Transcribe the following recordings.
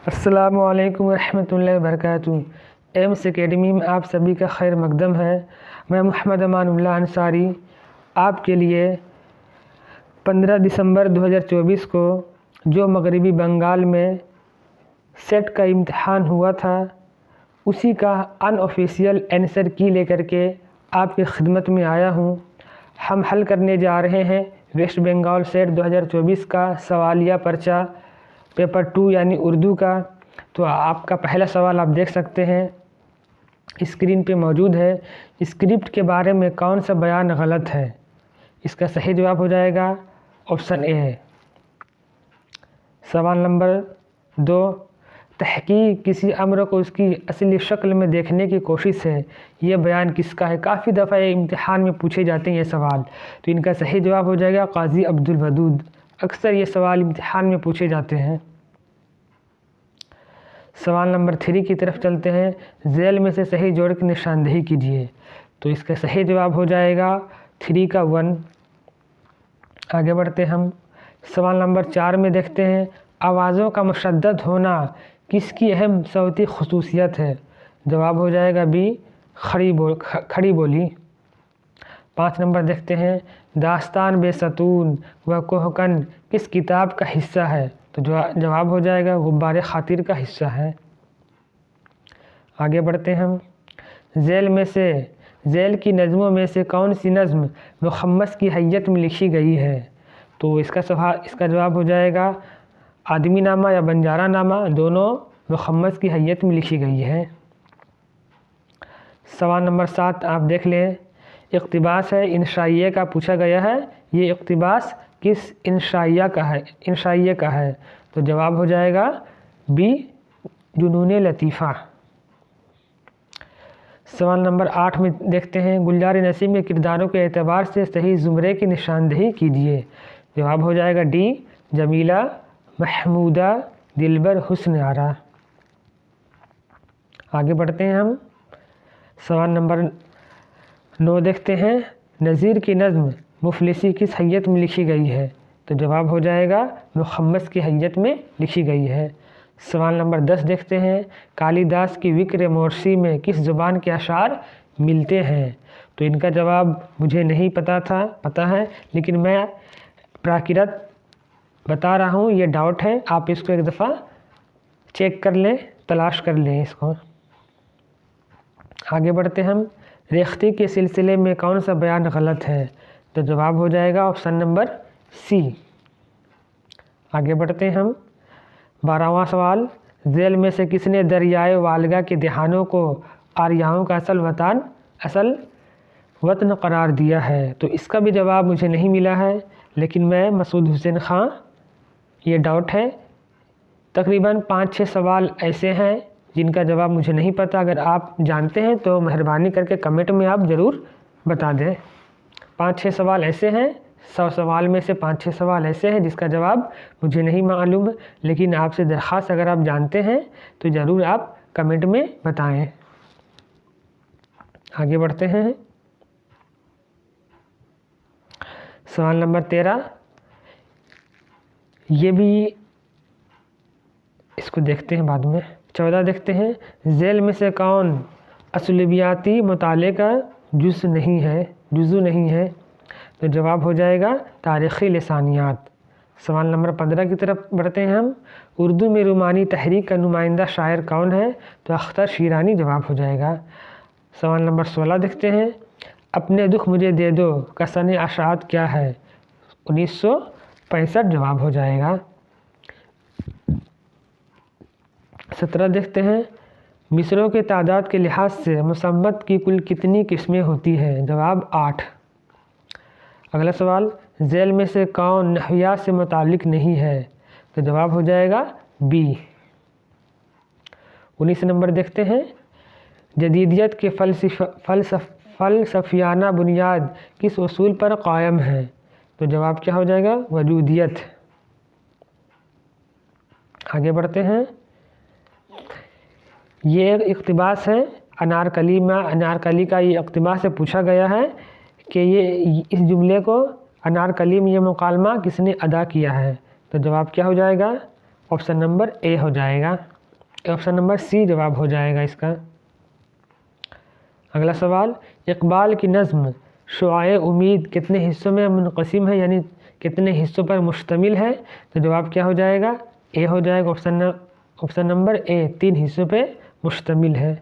السلام علیکم ورحمۃ اللہ وبرکاتہ۔ ایمس اکیڈمی میں آپ سبھی کا خیر مقدم ہے۔ میں محمد امان اللہ انصاری آپ کے لیے 15 دسمبر 2024 کو جو مغربی بنگال میں سیٹ کا امتحان ہوا تھا اسی کا ان آفیشیل آنسر کی لے کر کے آپ کی خدمت میں آیا ہوں۔ ہم حل کرنے جا رہے ہیں ویسٹ بنگال سیٹ 2024 کا سوالیہ پرچہ پیپر 2 یعنی اردو کا۔ تو آپ کا پہلا سوال آپ دیکھ سکتے ہیں اسکرین پہ موجود ہے۔ اسکرپٹ کے بارے میں کون سا بیان غلط ہے؟ اس کا صحیح جواب ہو جائے گا آپشن اے ہے۔ سوال نمبر 2، تحقیق کسی امر کو اس کی اصلی شکل میں دیکھنے کی کوشش ہے، یہ بیان کس کا ہے؟ کافی دفعہ امتحان میں پوچھے جاتے ہیں یہ سوال، تو ان کا صحیح جواب ہو جائے گا قاضی عبدالودود۔ اکثر یہ سوال امتحان میں پوچھے جاتے ہیں۔ سوال نمبر 3 کی طرف چلتے ہیں۔ ذیل میں سے صحیح جوڑ کی نشاندہی کیجیے، تو اس کا صحیح جواب ہو جائے گا 3 کا 1۔ آگے بڑھتے ہم سوال نمبر 4 میں دیکھتے ہیں آوازوں کا مشدد ہونا کس کی اہم صوتی خصوصیت ہے؟ جواب ہو جائے گا بی، کھڑی بولی۔ 5 نمبر دیکھتے ہیں داستان بے ستون و کوہکن کس کتاب کا حصہ ہے؟ تو جواب ہو جائے گا غبار خاطر کا حصہ ہے۔ آگے بڑھتے ہم ذیل کی نظموں میں سے کون سی نظم مخمس کی حیت میں لکھی گئی ہے؟ تو اس کا جواب ہو جائے گا آدمی نامہ یا بنجارہ نامہ، دونوں مخمس کی حیت میں لکھی گئی ہے۔ سوال نمبر 7 آپ دیکھ لیں، اقتباس ہے انشائیہ کا پوچھا گیا ہے، یہ اقتباس کس انشائیہ کا ہے؟ تو جواب ہو جائے گا بی، جنون لطیفہ۔ سوال نمبر 8 میں دیکھتے ہیں گلزار نسیم کے کرداروں کے اعتبار سے صحیح زمرے کی نشاندہی کیجیے۔ جواب ہو جائے گا ڈی، جمیلہ، محمودہ، دلبر، حسن آرا۔ آگے بڑھتے ہیں ہم سوال نمبر 9 دیکھتے ہیں نظیر کی نظم مفلسی کس حیت میں لکھی گئی ہے؟ تو جواب ہو جائے گا مخمس کی حیت میں لکھی گئی ہے۔ سوال نمبر 10 دیکھتے ہیں کالی داس کی وکر مورسی میں کس زبان کے اشعار ملتے ہیں؟ تو ان کا جواب مجھے نہیں پتہ ہے، لیکن میں پراکرت بتا رہا ہوں، یہ ڈاؤٹ ہے، آپ اس کو ایک دفعہ چیک کر لیں، تلاش کر لیں اس کو۔ آگے بڑھتے ہم ریختگی کے سلسلے میں کون سا بیان غلط ہے؟ تو جواب ہو جائے گا آپشن نمبر سی۔ آگے بڑھتے ہم 12واں سوال، ذیل میں سے کس نے دریائے والگا کے دہانوں کو آریاؤں کا اصل وطن قرار دیا ہے؟ تو اس کا بھی جواب مجھے نہیں ملا ہے، لیکن میں مسعود حسین خان، یہ ڈاؤٹ ہے۔ تقریباً 5-6 سوال ایسے ہیں جن کا جواب مجھے نہیں پتہ، اگر آپ جانتے ہیں تو مہربانی کر کے کمنٹ میں آپ ضرور بتا دیں۔ 5-6 سوال ایسے ہیں، 100 سوال میں سے 5-6 سوال ایسے ہیں جس کا جواب مجھے نہیں معلوم، لیکن آپ سے درخواست اگر آپ جانتے ہیں تو ضرور آپ کمنٹ میں بتائیں۔ آگے بڑھتے ہیں سوال نمبر 13، یہ بھی اس کو دیکھتے ہیں بعد میں۔ 14 دیکھتے ہیں ذیل میں سے کون اسلوبیاتی مطالعے کا جزو نہیں ہے؟ تو جواب ہو جائے گا تاریخی لسانیات۔ سوال نمبر 15 کی طرف بڑھتے ہیں ہم، اردو میں رومانی تحریک کا نمائندہ شاعر کون ہے؟ تو اختر شیرانی جواب ہو جائے گا۔ سوال نمبر 16 دیکھتے ہیں اپنے دکھ مجھے دے دو کا سن اشاعت کیا ہے؟ 1965 جواب ہو جائے گا۔ 17 دیکھتے ہیں مصروں کے تعداد کے لحاظ سے مصمت کی کل کتنی قسمیں ہوتی ہیں؟ جواب 8۔ اگلا سوال ذیل میں سے کون نحویات سے متعلق نہیں ہے؟ تو جواب ہو جائے گا بی۔ 19 نمبر دیکھتے ہیں جدیدیت کے فلسفیانہ بنیاد کس اصول پر قائم ہے؟ تو جواب کیا ہو جائے گا وجودیت۔ آگے بڑھتے ہیں یہ ایک اقتباس ہے انارکلی کا، یہ اقتباس سے پوچھا گیا ہے کہ اس جملے کو انارکلی میں یہ مکالمہ کس نے ادا کیا ہے؟ تو جواب کیا ہو جائے گا آپشن نمبر اے ہو جائے گا۔ ऑप्शन नंबर सी जवाब हो जाएगा इसका। अगला सवाल, इकबाल की नज़्म शुआए उम्मीद कितने हिस्सों में मुनक़सिम है, यानी कितने हिस्सों पर मुश्तमिल है? तो जवाब क्या हो जाएगा? ए हो जाएगा। ऑप्शन नंबर ए 3 हिस्सों पे मुश्तमिल है।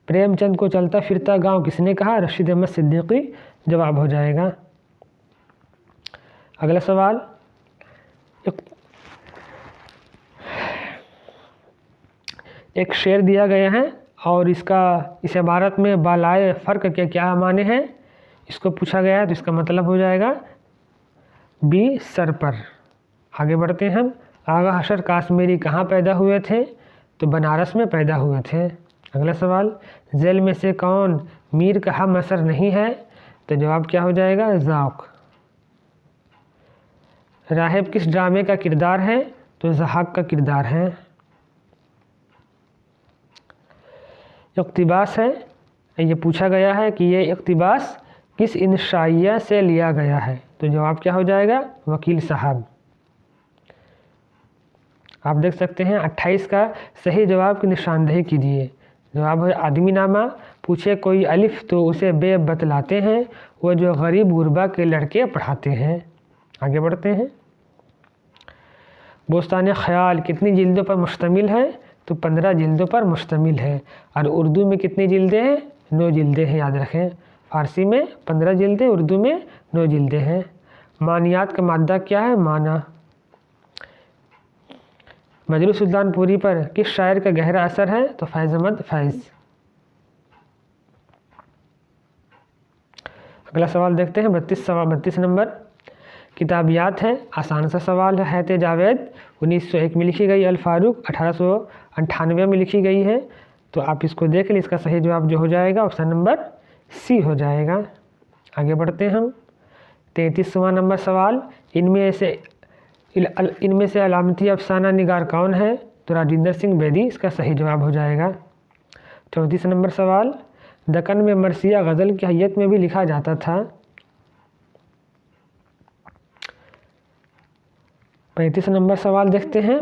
प्रेमचंद को चलता फिरता गांव किसने कहा? रशीद अहमद सिद्दीकी जवाब हो जाएगा। अगला सवाल, एक शेर दिया गया है और इस इबारत में बालाए फ़र्क के क्या माने हैं, इसको पूछा गया है, तो इसका मतलब हो जाएगा बी सर पर। आगे बढ़ते हैं हम। आगा हशर काश्मीरी कहाँ पैदा हुए थे? तो बनारस में पैदा हुए थे। अगला सवाल, झेल में से कौन मीर का हम असर नहीं है? तो जवाब क्या हो जाएगा? ज़ौक़। राहिब किस ड्रामे का किरदार है? तो ज़हाक का किरदार है। इक़्तिबास है, ये पूछा गया है कि ये इक़्तिबास किस इंशाइया से लिया गया है? तो जवाब क्या हो जाएगा? वकील साहब। आप देख सकते हैं 28 का सही जवाब की निशानदेही कीजिए। जवाब है आदमी नामा। पूछे कोई अलिफ तो उसे बे बतलाते हैं, वो जो गरीब गुरबा के लड़के पढ़ाते हैं। आगे बढ़ते हैं। बोस्तान ख़याल कितनी जिल्दों पर मुश्तमिल है? तो 15 जिल्दों पर मुश्तमिल है। और उर्दू में कितनी जिल्दें हैं? 9 जिल्दें हैं, याद रखें। फ़ारसी में 15 जिल्दें, उर्दू में 9 जिल्दें हैं। मानियात का मादा क्या है? माना। मजरू सुल्तानपुरी पर किस शायर का गहरा असर है? तो फैज़ अहमद फैज़। अगला सवाल देखते हैं 32 नंबर। किताबियात है, आसान सा सवाल है। हैत जावेद 1901 में लिखी गई, अल फारूक 1898 में लिखी गई है। तो आप इसको देख लें। इसका सही जवाब जो हो जाएगा ऑप्शन नंबर सी हो जाएगा। आगे बढ़ते हैं हम। 33वां नंबर सवाल, इनमें से अलामती अफसाना निगार कौन है? तो राजिंदर सिंह बेदी इसका सही जवाब हो जाएगा। 34 नंबर सवाल, दक्कन में मरसिया गज़ल की हैयत में भी लिखा जाता था। 35 नंबर सवाल देखते हैं।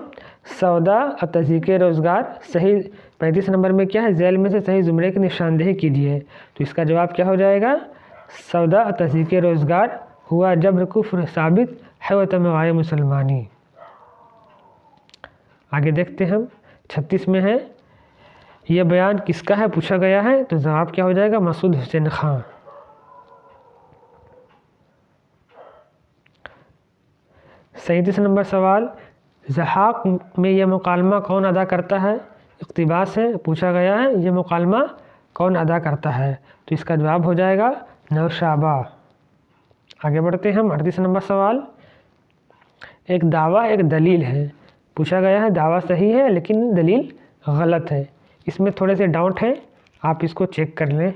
सौदा और तज़ीक़ रोज़गार सही 35 नंबर में क्या है? झेल में से सही ज़ुमरे की निशानदेही कीजिए। तो इसका जवाब क्या हो जाएगा? सौदा और तज़ीक़ रोज़गार हुआ जब्र कुफ्र साबित है व तमगाए मुसलमानी। आगे देखते हैं हम। 36 में है, यह बयान किसका है पूछा गया है? तो जवाब क्या हो जाएगा? मसूद हुसैन खां। 37 नंबर सवाल, ज़हाक में यह मुकालमा कौन अदा करता है? इक़्तिबास है, पूछा गया है यह मुकालमा कौन अदा करता है? तो इसका जवाब हो जाएगा नौशाबा। आगे बढ़ते हैं हम। 38 नंबर सवाल, एक दावा एक दलील है। पूछा गया है दावा सही है लेकिन दलील गलत है। इसमें थोड़े से डाउट हैं, आप इसको चेक कर लें।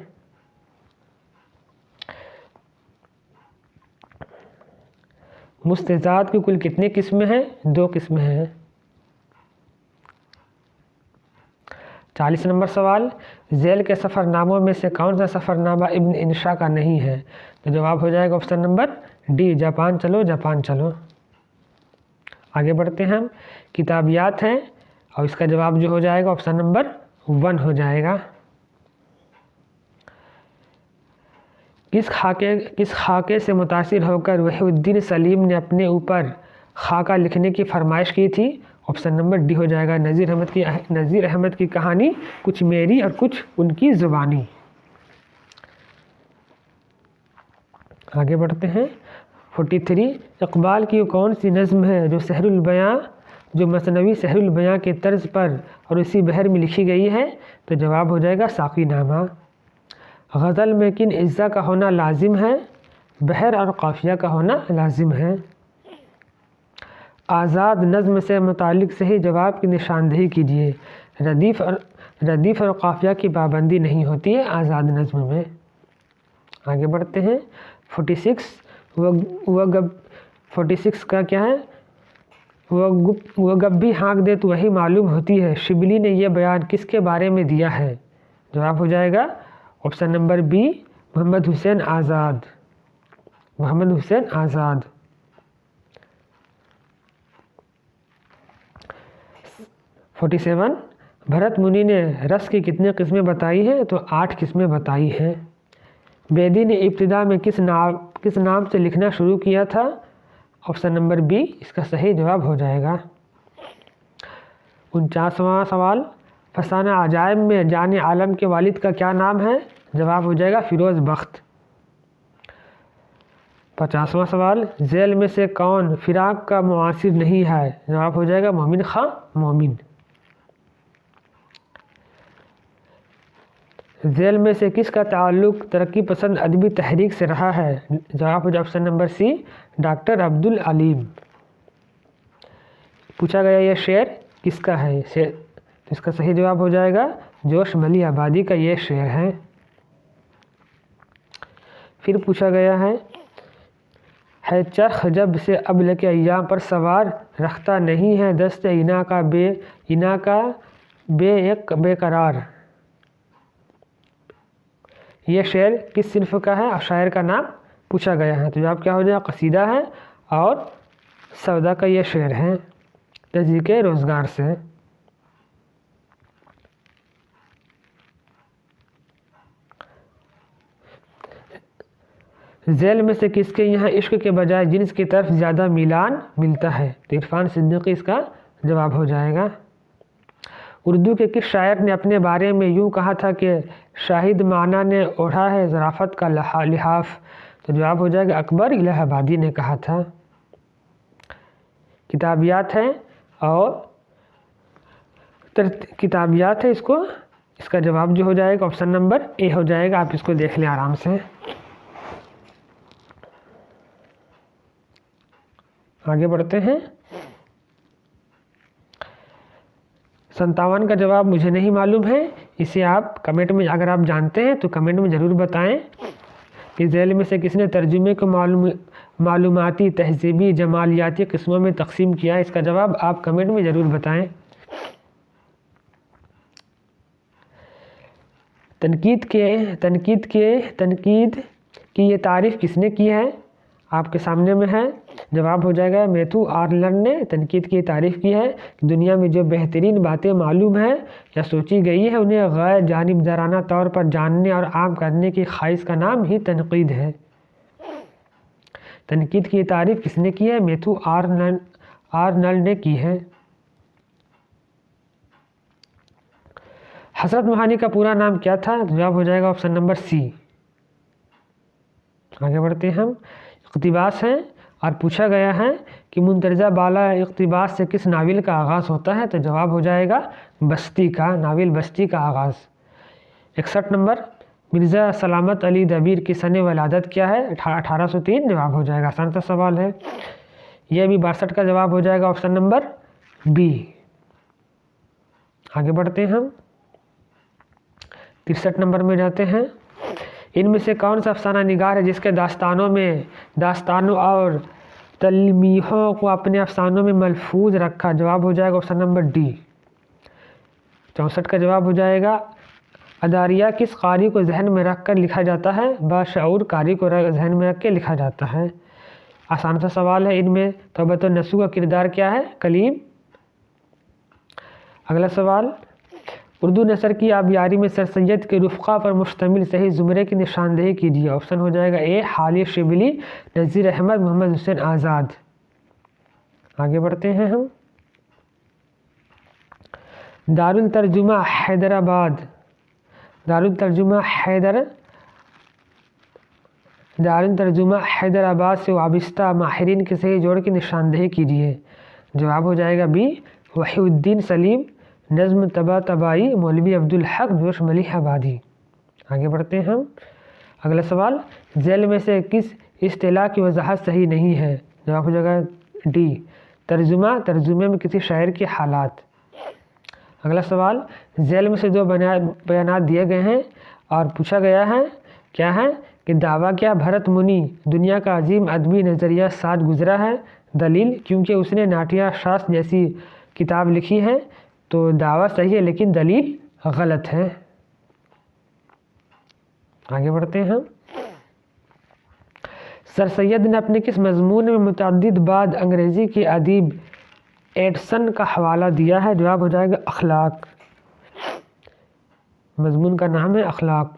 मुस्तज़ाद की कुल कितनी किस्में हैं? 2 किस्में हैं। 40 नंबर सवाल, झेल के सफ़रनामों में से कौन सा सफ़रनामा इब्न इंशा का नहीं है? तो जवाब हो जाएगा ऑप्शन नंबर डी, जापान चलो जापान चलो। आगे बढ़ते हैं हम। किताबियात हैं और इसका जवाब जो हो जाएगा ऑप्शन नंबर 1 हो जाएगा। किस खाके से मुतासिर होकर वहीउद्दीन सलीम ने अपने ऊपर खाका लिखने की फरमाइश की थी? ऑप्शन नंबर डी हो जाएगा नज़ीर अहमद की कहानी, कुछ मेरी और कुछ उनकी ज़ुबानी। आगे बढ़ते हैं। 43, इकबाल की कौन सी नज़्म है जो मसनवी सहरुल बयां के तर्ज पर और इसी बहर में लिखी गई है? तो जवाब हो जाएगा साक़ी नामा। गज़ल में किन इज्जा का होना लाजिम है? बहर और काफ़िया का होना लाजिम है। आज़ाद नज़्म से मुतालिक सही जवाब की निशानदेही कीजिए। रदीफ़ और काफ़िया की पाबंदी नहीं होती है आज़ाद नज़्म में। आगे बढ़ते हैं। 46 का क्या है? वह गब्बी हाँक दे तो वही मालूम होती है, शिबली ने यह बयान किसके बारे में दिया है? जवाब हो जाएगा option number B, Mohammad Hussain Azad. 47, Bharat Muni ने रस की कितनी किस्में बताई हैं? तो 8 किस्में बताई हैं। बेदी ने इब्तिदा में किस नाम से लिखना शुरू किया था? ऑप्शन नंबर बी इसका सही जवाब हो जाएगा। 49वां सवाल, फसाना अजायब में जाने आलम के वालिद का क्या नाम है? जवाब हो जाएगा फिरोज़ बख्त। 50वां सवाल, जेल में से कौन फिराक का मुआसिर नहीं है? जवाब हो जाएगा मोमिन खां मोमिन। जेल में से किसका ताल्लुक़ तरक्की पसंद अदबी तहरीक से रहा है? जवाब हो जाए option number C doctor Abdul Aleem. पूछा गया यह शेर किसका है? शेर तो इसका सही जवाब हो जाएगा जोश मली आबादी का ये शेर है। फिर पूछा गया है चरख जब से अबल के अय्याम पर सवार रखता नहीं है दस्त इना का एक बेकरार। ये शेर किस सिन्फ का है और शायर का नाम पूछा गया है? तो जवाब क्या हो जाएगा कसीदा है और सौदा का ये शेर है तज़ीके रोज़गार से। जेल में से किसके यहाँ इश्क के बजाय जिन्स की तरफ ज़्यादा मिलान मिलता है? तो इरफान सिद्दीकी इसका जवाब हो जाएगा। उर्दू के किस शायर ने अपने बारे में यूँ कहा था कि शाहिद माना ने ओढ़ा है ज़राफ़त का लिहाफ? तो जवाब हो जाएगा अकबर इलाहाबादी ने कहा था। किताबियात है और किताबियात है इसका जवाब जो हो जाएगा ऑप्शन नंबर ए हो जाएगा। आप इसको देख लें आराम से। आगे बढ़ते हैं। 57 का जवाब मुझे नहीं मालूम है, इसे आप कमेंट में अगर आप जानते हैं तो कमेंट में ज़रूर बताएं कि जेल में से किसने तर्जुमे को मालूमाती तहजीबी जमालियाती किस्मों में तकसीम किया? इसका जवाब आप कमेंट में ज़रूर बताएं। तनकीद की ये तारीफ़ किसने की है? आपके सामने में है। जवाब हो जाएगा मैथ्यू आर्नल्ड ने तनकीद की तारीफ़ की है कि दुनिया में जो बेहतरीन बातें मालूम है या सोची गई है उन्हें गैर जानिबदाराना तौर पर जानने और आम करने की ख्वाहिश का नाम ही तनकीद है। तनकीद की तारीफ़ किसने की है? मैथ्यू आर्नल्ड ने की है। हज़रत मोहानी का पूरा नाम क्या था? जवाब हो जाएगा ऑप्शन नंबर सी। आगे बढ़ते हैं हम। इक़्तिबास है और पूछा गया है कि मुंतज़ा बाला इक़्तिबास से किस नावल का आगाज़ होता है? तो जवाब हो जाएगा बस्ती का, नावल बस्ती का आगाज़। 61 नंबर, मिर्ज़ा सलामत अली दबीर की सन वलादत क्या है? 1803। जवाब हो जाएगा, आसान सा सवाल है। यह भी 62 का जवाब हो जाएगा ऑप्शन नंबर बी। आगे बढ़ते हैं हम। 63 नंबर में जाते हैं। इनमें से कौन सा अफसाना निगार है जिसके दास्तानों और तलमीहों को अपने अफसानों में महफूज रखा? जवाब हो जाएगा ऑप्शन नंबर डी। 64 का जवाब हो जाएगा अदारिया किस कारी को जहन में रख कर लिखा जाता है? बाशऊर कारी को जहन में रख के लिखा जाता है। आसान सा सवाल है। इनमें तौबत नसूह का किरदार क्या है? कलीम। अगला सवाल, उर्दू नसर की आबियारी में सर सैयद के रुफ़क़ा पर मुश्तमिल सही ज़ुमरे की निशानदेही कीजिए। ऑप्शन हो जाएगा ए हालिया शिबली, नज़ीर अहमद, मोहम्मद हुसैन आज़ाद। आगे बढ़ते हैं हम। दारुल तर्जुमा हैदराबाद से वाबिस्ता माहिरीन के सही जोड़ की निशानदेही कीजिए। जवाब हो जाएगा बी वहीउद्दीन सलीम, नज़्म तबा तबाई, मौलवी अब्दुल हक, जोश मलिह आबादी। आगे बढ़ते हैं हम। अगला सवाल, जेल में से किस इस्तिलाह की वजाहत सही नहीं है? जवाब हो जाएगा डी तर्जुमे में किसी शायर के हालात। अगला सवाल, जेल में से 2 बयानात दिए गए हैं और पूछा गया है क्या है कि दावा क्या भरत मुनि दुनिया का अजीम अदबी नज़रिया साथ गुजरा है? दलील क्योंकि उसने नाट्य शास्त्र जैसी किताब लिखी है। तो दावा सही है लेकिन दलील गलत है। आगे बढ़ते हैं हम। सर सैयद ने अपने किस मजमून में मुतअद्दिद बाद अंग्रेज़ी के अदीब एडसन का हवाला दिया है? जवाब हो जाएगा अखलाक। मजमून का नाम है अखलाक।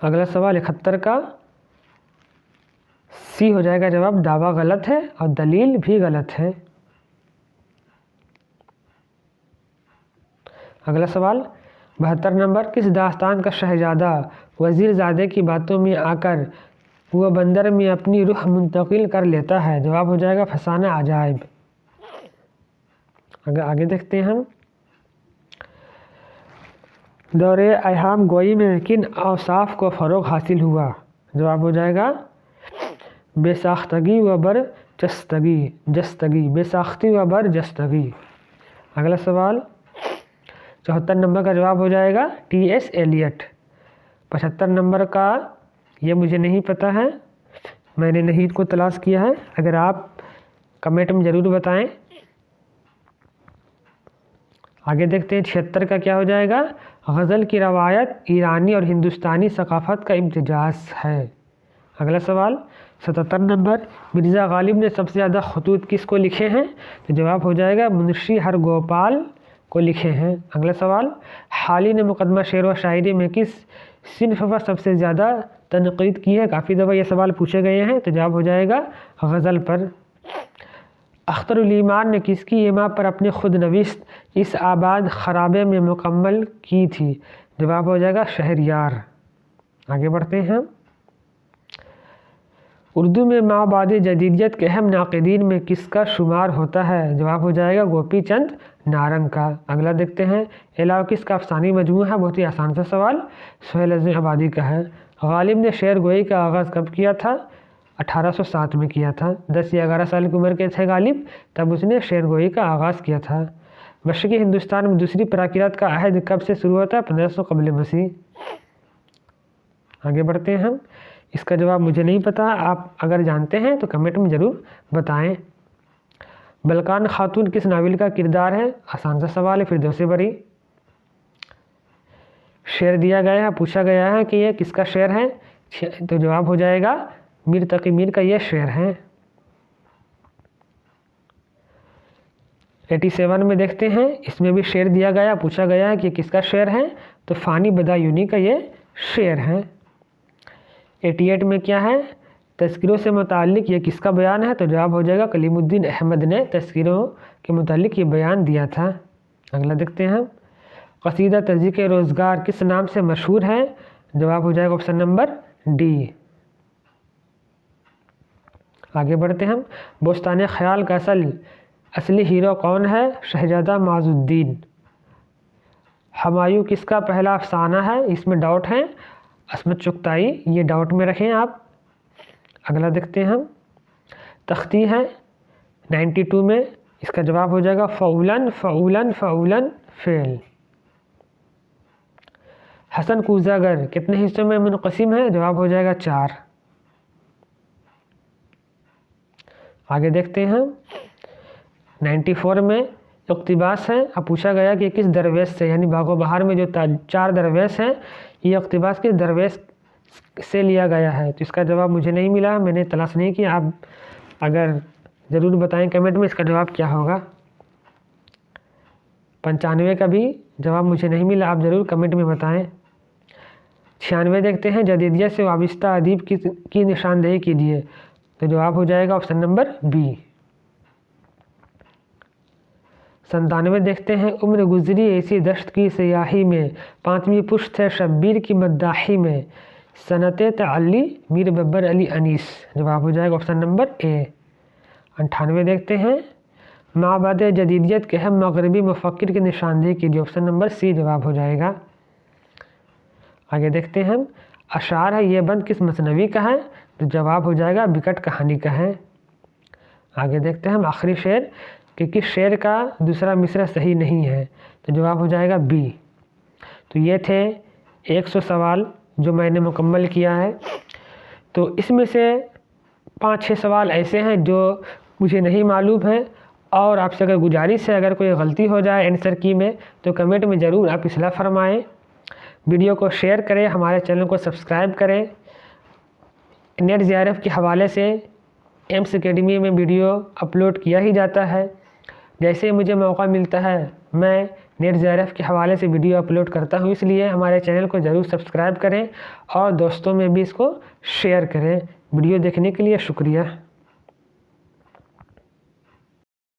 अगला सवाल 71 का सी हो जाएगा जवाब। दावा गलत है और दलील भी गलत है। अगला सवाल 72 नंबर, किस दास्तान का शहजादा वज़ीरज़ादे की बातों में आकर वह बंदर में अपनी रूह मुंतकिल कर लेता है? जवाब हो जाएगा फसाना अजाइब। अगर आगे देखते हैं हम, दौरे अहम गोई में किन औसाफ को फ़रोग़ हासिल हुआ? जवाब हो जाएगा बेसाख्तगी व जस्तगी, बेसाख्ती व जस्तगी। अगला सवाल 74 नंबर का जवाब हो जाएगा T.S. एलियट। 75 नंबर का ये मुझे नहीं पता है, मैंने नहीं को तलाश किया है, अगर आप कमेंट में ज़रूर बताएं। आगे देखते हैं 76 का क्या हो जाएगा। गज़ल की रवायत ईरानी और हिंदुस्तानी सकाफ़त का इम्तिजाज है। अगला सवाल 77 नंबर, मिर्ज़ा गालिब ने सबसे ज़्यादा खतूत किसको लिखे हैं? तो जवाब हो जाएगा मुंशी हरगोपाल को लिखे हैं। अगला सवाल, हाली ने मुकदमा शेर व शायरी में किस सिन्फ पर सबसे ज़्यादा तनक़ीद की है? काफ़ी दफ़ा ये सवाल पूछे गए हैं, तो जवाब हो जाएगा गज़ल पर। अख्तरुल ईमान ने किसकी इमा पर अपने खुद नविश्त इस आबाद खराबे में मुकम्मल की थी? जवाब हो जाएगा शहरयार। आगे बढ़ते हैं, उर्दू में माबाद जदीदियत के अहम नाक़िदीन में किसका शुमार होता है? जवाब हो जाएगा गोपी चंद नारंग का। अगला देखते हैं, अलावा किसका अफसानी मजमू है? बहुत ही आसान सा सवाल, सुहेल अज़ीम आबादी का है। गालिब ने शेर गोई का आगाज़ कब किया था? 1807 में किया था। 10 या 11 साल की उम्र के थे गालिब, तब उसने शेर गोई का आगाज़ किया था। मशरक़ी हिंदुस्तान में दूसरी प्राकिरात का अहद कब से शुरू होता है? 1500 क़ब्ल मसीह। आगे बढ़ते हैं हम, इसका जवाब मुझे नहीं पता, आप अगर जानते हैं तो कमेंट में ज़रूर बताएं। बलकान खातून किस नावल का किरदार है? आसान सा सवाल है, फिरदौसी बरी। शेर दिया गया है, पूछा गया है कि ये किसका शेर है, तो जवाब हो जाएगा मीर तकी मीर का ये शेर है। 87 में देखते हैं, इसमें भी शेर दिया गया, पूछा गया है कि किसका शेर है, तो फ़ानी बदायूनी का ये शेर है। 88 में क्या है, तस्कीरों से मुताल्लिक़ ये किसका बयान है? तो जवाब हो जाएगा कलीमुद्दीन अहमद ने तस्कीरों के मुताल्लिक़ ये बयान दिया था। अगला देखते हैं, क़सीदा तज़ीक़ रोज़गार किस नाम से मशहूर है? जवाब हो जाएगा ऑप्शन नंबर डी। आगे बढ़ते हैं, बोस्तान ख़याल का असली हीरो कौन है? शहज़ादा माज़ुद्दीन। हुमायूं किसका पहला अफसाना है? इसमें डाउट है, अस्मत चुगताई, ये डाउट में रखें आप। अगला देखते हैं हम, तख्ती है 92 में, इसका जवाब हो जाएगा फ़ऊलन फ़ऊलन फ़ऊलन फ़ेल। हसन कूज़ागर कितने हिस्सों में मुनक़सिम है? जवाब हो जाएगा 4। आगे देखते हैं, 94 में इक़्तिबास है, अब पूछा गया कि किस दरवेश से, यानी बागो बहार में जो 4 दरवेश हैं, ये इक़्तिबास किस दरवेश से लिया गया है? तो इसका जवाब मुझे नहीं मिला, मैंने तलाश नहीं किया, आप अगर ज़रूर बताएं कमेंट में इसका जवाब क्या होगा। 95 का भी जवाब मुझे नहीं मिला, आप ज़रूर कमेंट में बताएं। 96 देखते हैं, जदीदियत से वाबिस्ता अदीब की निशानदेही कीजिए, तो जवाब हो जाएगा ऑप्शन नंबर बी। 97 देखते हैं, उम्र गुजरी ऐसी दश्त की सियाही में, 5वीं पुश्त है शब्बीर की मद्दाही में, सनते तअल्ली मीर बब्बर अली अनीस। जवाब हो जाएगा ऑप्शन नंबर ए। 98 देखते हैं, माबाद जदीदियत के अहम मगरबी मुफक्किर की निशानदेही कीजिए, ऑप्शन नंबर सी जवाब हो जाएगा। आगे देखते हैं हम, अशार है ये बंद किस मसनवी का है? तो जवाब हो जाएगा बिकट कहानी का है। आगे देखते हैं हम, आखिरी शेर कि किस शेर का दूसरा मिसरा सही नहीं है? तो जवाब हो जाएगा बी। तो ये थे 100 सवाल जो मैंने मुकम्मल किया है। तो इसमें से 5-6 सवाल ऐसे हैं जो मुझे नहीं मालूम है, और आपसे अगर गुजारिश है, अगर कोई गलती हो जाए आंसर की में, तो कमेंट में ज़रूर आप इस्लाह फरमाएं। वीडियो को शेयर करें, हमारे चैनल को सब्सक्राइब करें। नेट JRF के हवाले से एम्स एकेडमी में वीडियो अपलोड किया ही जाता है, जैसे मुझे मौका मिलता है मैं نیٹ جے آر ایف کے حوالے سے ویڈیو اپلوڈ کرتا ہوں، اس لیے ہمارے چینل کو ضرور سبسکرائب کریں اور دوستوں میں بھی اس کو شیئر کریں۔ ویڈیو دیکھنے کے لیے شکریہ۔